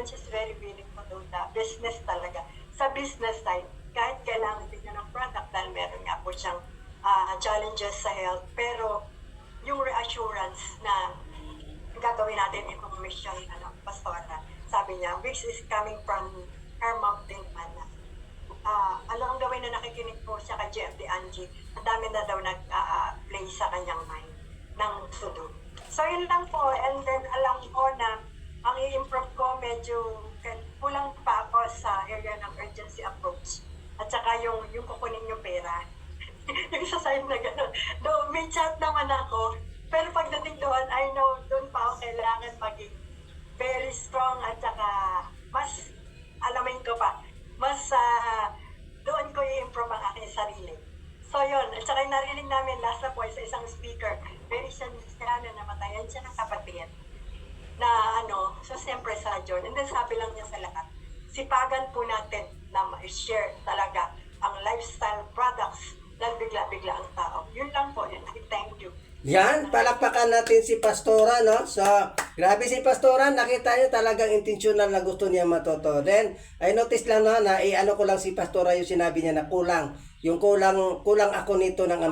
and she's very willing to do the business talaga. Sa business side, kahit kailangan din niya ng product dahil meron nga po siyang challenges sa health, pero yung reassurance na gagawin natin itong mission, Pastora, sabi niya, which is coming from her mom din man. Ano ang gawin na nakikinig po siya kay JFD Angie, ang dami na daw nag-play sa kanyang mind ng sudo. So yun lang po, and then alam ko na ang i-improve ko medyo kulang pa ako sa area ng urgency approach. At saka yung kukunin yung pera. Yung sa side na gano'n. Though may chat naman ako, pero pagdating doon, I know doon pa ako kailangan maging very strong at saka mas, alamin ko pa, mas doon ko i-improve ang aking sarili. So yun, at saka yung narinig namin last na po sa isang speaker, very siya na namatayan siya ng kapatid na so siyempre sa John. And then sabi lang niya sa lahat, sipagan po natin na ma-share talaga ang lifestyle products dahil bigla-bigla ang tao. Yun lang po, yun. Thank you. Yan, palakpakan natin si Pastora, no? So, grabe si Pastora, nakita niyo talagang intentional na gusto niya matuto. Then, I noticed lang na ano ko lang si Pastora yung sinabi niya na kulang. Yung kulang ako nito ng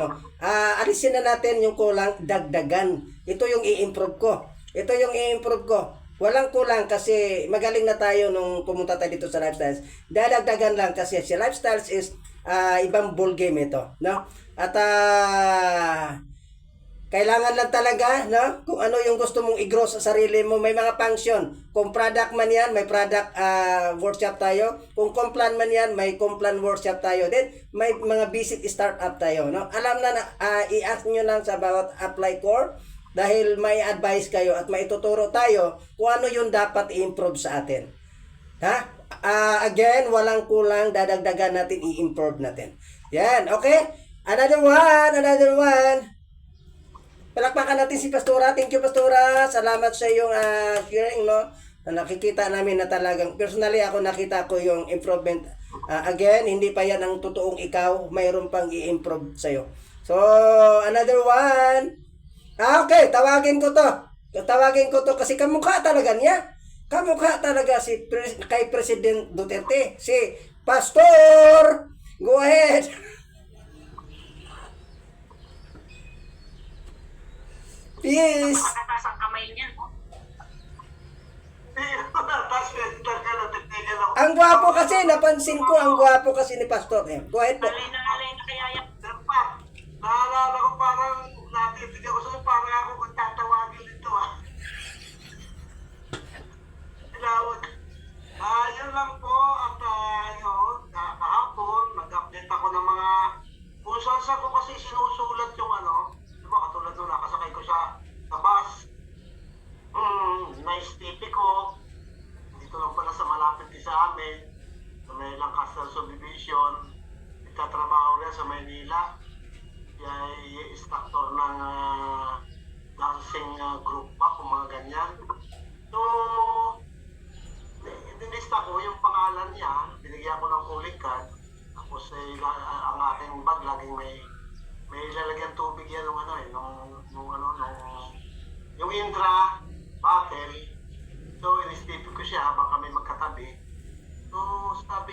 alisin na natin yung kulang, dagdagan. Ito yung i-improve ko. Ito yung i-improve ko. Walang kulang kasi magaling na tayo nung pumunta tayo dito sa Lifestyles. Dadagdagan lang kasi si Lifestyles is ibang ball game ito, no? At kailangan lang talaga, no? Kung ano yung gusto mong i-grow sa sarili mo, may mga function. Kung product man yan, may product workshop tayo. Kung complan man yan, may complan workshop tayo. Then, may mga basic startup tayo, no? Alam na i-ask nyo lang sa bawat apply core dahil may advice kayo at may tuturo tayo kung ano yung dapat i-improve sa atin. Ha? Again, walang kulang, dadagdagan natin, i-improve natin. Yan, okay? Another one. Palakpakan natin si Pastora. Thank you, Pastora. Salamat sa iyong sharing, no? Na nakikita namin na talagang, personally ako nakita ko yung improvement. Again, hindi pa yan ang totoong ikaw. Mayroon pang i-improve sa'yo. So, another one. Okay, tawagin ko to kasi kamukha talaga niya. Kamukha talaga kay President Duterte. Si Pastor. Go ahead. Yes. Nakataas ang kamay niya. Ang gwapo kasi, napansin ko, ang gwapo kasi ni Pastor. Go ahead po. Alay na kaya yan. Naalala ko parang natitigyan ko sa'yo, parang ako kung tatawagin dito Tinawag. Yun lang po at kahapon, nag-update ako ng mga kung saan ko kasi sinusulat yung katulad nung nakasakay ko sa bus. Nice tipi ko. Dito lang pala sa malapit din sa amin. Sa may Lancaster Subdivision. Nagtatrabaho rin sa Maynila. I-instructor ng dancing group pa kung mga ganyan. So, dinista ko yung pangalan niya. Binigyan ko ng calling card. Tapos ang aking bag laging may lalagyan tubig yan yung Indra battery. So, in-stipin ko siya habang kami magkatabi. So, sabi